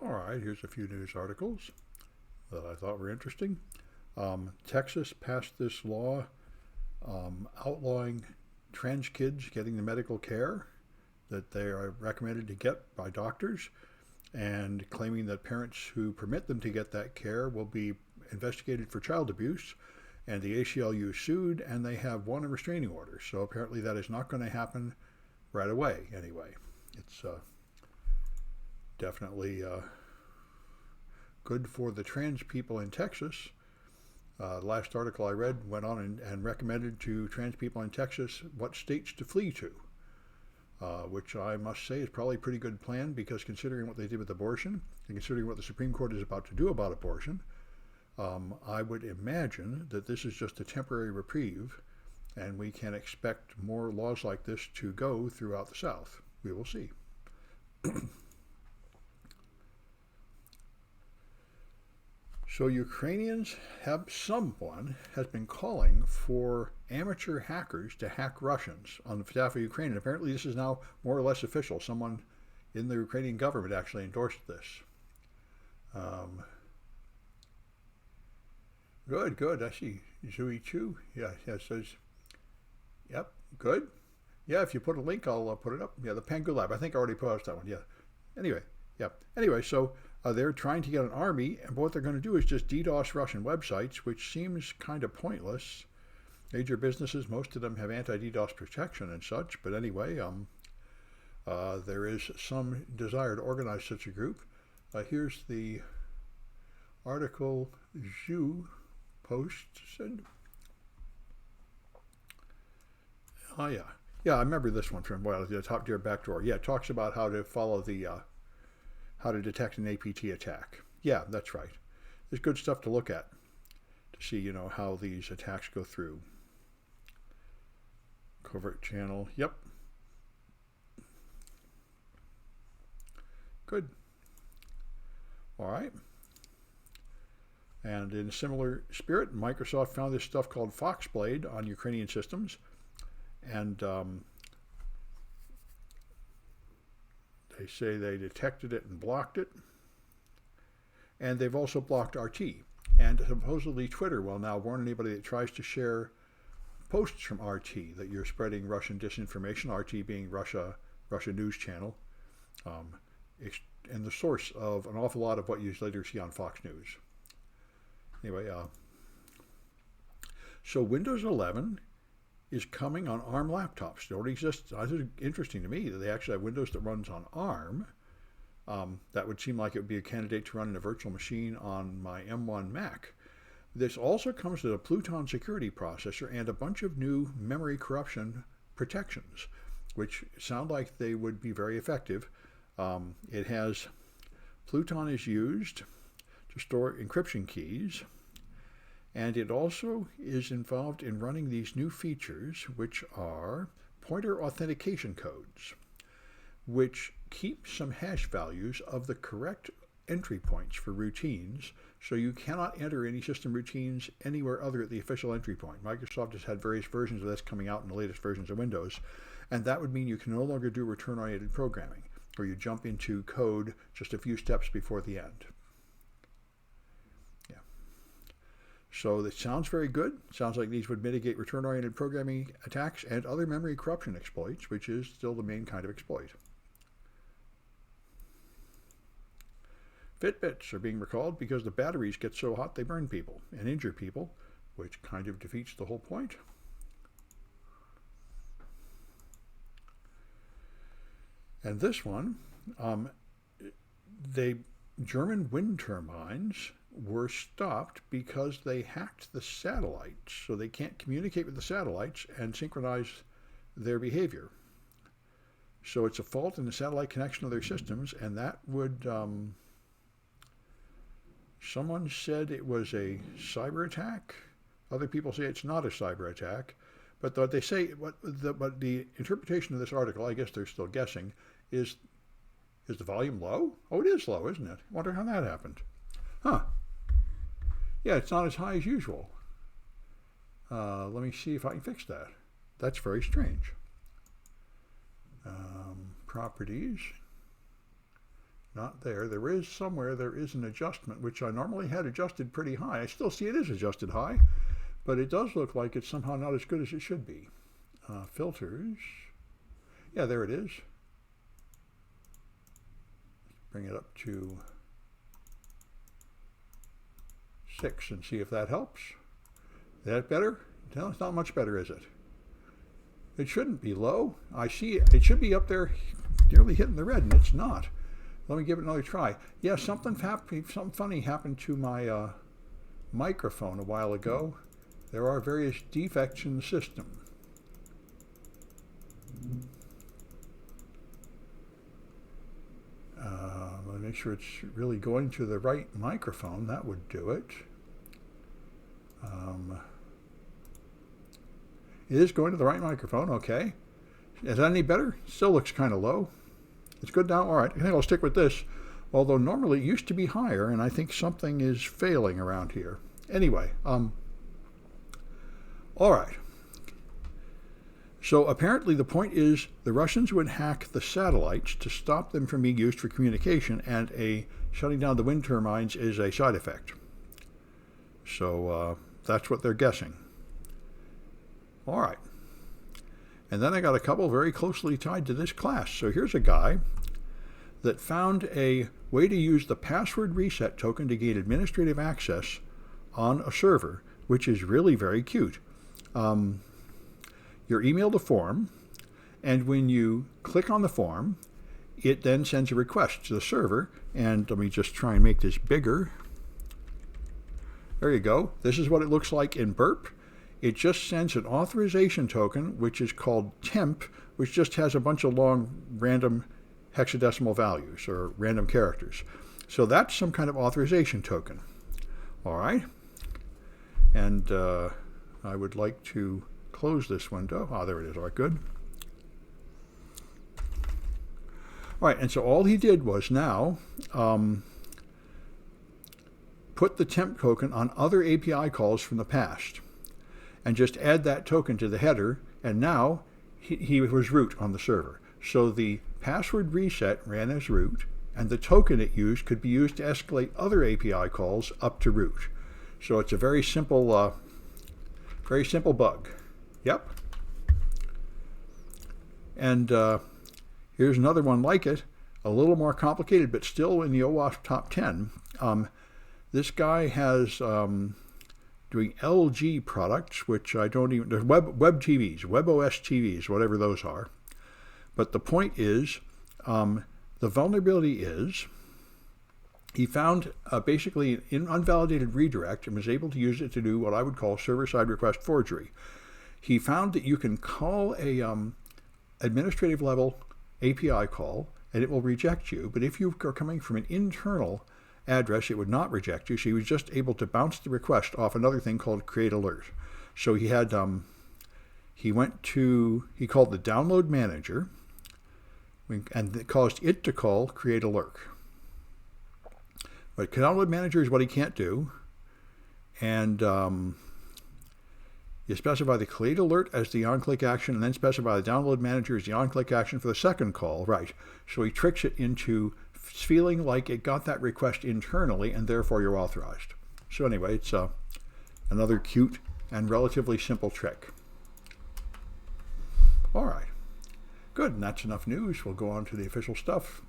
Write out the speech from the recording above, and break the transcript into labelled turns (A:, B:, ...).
A: All right, here's a few news articles that I thought were interesting. Texas passed this law outlawing trans kids getting the medical care that they are recommended to get by doctors, and claiming that parents who permit them to get that care will be investigated for child abuse. And the ACLU sued, and they have won a restraining order. So apparently that is not going to happen right away anyway. It's definitely good for the trans people in Texas. Last article I read went on and recommended to trans people in Texas what states to flee to, which I must say is probably a pretty good plan, because considering what they did with abortion and considering what the Supreme Court is about to do about abortion, I would imagine that this is just a temporary reprieve, and we can expect more laws like this to go throughout the South. We will see. So Ukrainians someone has been calling for amateur hackers to hack Russians on the behalf of Ukraine. And apparently this is now more or less official. Someone in the Ukrainian government actually endorsed this. Good. I see Zui Chu. Yeah, it says, yep, good. Yeah, if you put a link, I'll put it up. Yeah, the Pangu Lab. I think I already posted that one. Yeah. Anyway, so they're trying to get an army, and what they're going to do is just DDoS Russian websites, which seems kind of pointless. Major businesses, most of them have anti-DDoS protection and such, but anyway, there is some desire to organize such a group. Here's the article Zhu posted. Oh yeah, I remember this one from the Top Tier Backdoor. Yeah, it talks about how to follow the how to detect an APT attack. Yeah, that's right. There's good stuff to look at to see, how these attacks go through. Covert channel. Yep. Good. All right. And in a similar spirit, Microsoft found this stuff called Foxblade on Ukrainian systems, and they say they detected it and blocked it. And they've also blocked RT. And supposedly Twitter will now warn anybody that tries to share posts from RT that you're spreading Russian disinformation, RT being Russia news channel, and the source of an awful lot of what you later see on Fox News. Anyway, so Windows 11 is coming on ARM laptops. It already exists. It's interesting to me that they actually have Windows that runs on ARM. That would seem like it would be a candidate to run in a virtual machine on my M1 Mac. This also comes with a Pluton security processor and a bunch of new memory corruption protections, which sound like they would be very effective. Pluton is used to store encryption keys, and it also is involved in running these new features, which are pointer authentication codes, which keep some hash values of the correct entry points for routines, so you cannot enter any system routines anywhere other at the official entry point. Microsoft has had various versions of this coming out in the latest versions of Windows, and that would mean you can no longer do return-oriented programming, where you jump into code just a few steps before the end. So it sounds very good. Sounds like these would mitigate return-oriented programming attacks and other memory corruption exploits, which is still the main kind of exploit. Fitbits are being recalled because the batteries get so hot they burn people and injure people, which kind of defeats the whole point. And this one, German wind turbines were stopped because they hacked the satellites, so they can't communicate with the satellites and synchronize their behavior. So it's a fault in the satellite connection of their systems, and that would, someone said it was a cyber attack. Other people say it's not a cyber attack. But what they say, what the interpretation of this article, I guess they're still guessing, is the volume low? Oh, it is low, isn't it? I wonder how that happened. Huh. Yeah, it's not as high as usual. Let me see if I can fix that. That's very strange. Properties. Not there. There is somewhere, there is an adjustment, which I normally had adjusted pretty high. I still see it is adjusted high, but it does look like it's somehow not as good as it should be. Filters. Yeah, there it is. Bring it up to 6 and see if that helps. Is that better? No, it's not much better, is it? It shouldn't be low. I see it. It should be up there nearly hitting the red, and it's not. Let me give it another try. Yeah, something funny happened to my microphone a while ago. There are various defects in the system. Let me make sure it's really going to the right microphone. That would do it. It is going to the right microphone. Okay. Is that any better? Still looks kind of low. It's good now. All right. I think I'll stick with this. Although normally it used to be higher, and I think something is failing around here. Anyway, all right. So apparently the point is the Russians would hack the satellites to stop them from being used for communication, and shutting down the wind turbines is a side effect. So that's what they're guessing. All right. And then I got a couple very closely tied to this class. So here's a guy that found a way to use the password reset token to gain administrative access on a server, which is really very cute. You're emailed a form, and when you click on the form, it then sends a request to the server. And let me just try and make this bigger. There you go. This is what it looks like in Burp. It just sends an authorization token, which is called temp, which just has a bunch of long random hexadecimal values or random characters. So that's some kind of authorization token. All right. And I would like to close this window. Ah, there it is. All right, good. All right, and so all he did was now put the temp token on other API calls from the past and just add that token to the header, and now he was root on the server. So the password reset ran as root, and the token it used could be used to escalate other API calls up to root. So it's a very simple bug. Yep. And here's another one like it, a little more complicated, but still in the OWASP top 10. This guy has doing LG products, which I don't even, there's web TVs, WebOS TVs, whatever those are. But the point is, the vulnerability is, he found basically an unvalidated redirect and was able to use it to do what I would call server-side request forgery. He found that you can call a administrative level API call and it will reject you, but if you are coming from an internal address, it would not reject you. So he was just able to bounce the request off another thing called create alert. So he had, he called the download manager and it caused it to call create alert. But download manager is what he can't do. And you specify the create alert as the on-click action and then specify the download manager as the on-click action for the second call. Right. So he tricks it into feeling like it got that request internally and therefore you're authorized. So anyway, it's another cute and relatively simple trick. All right. Good. And that's enough news. We'll go on to the official stuff.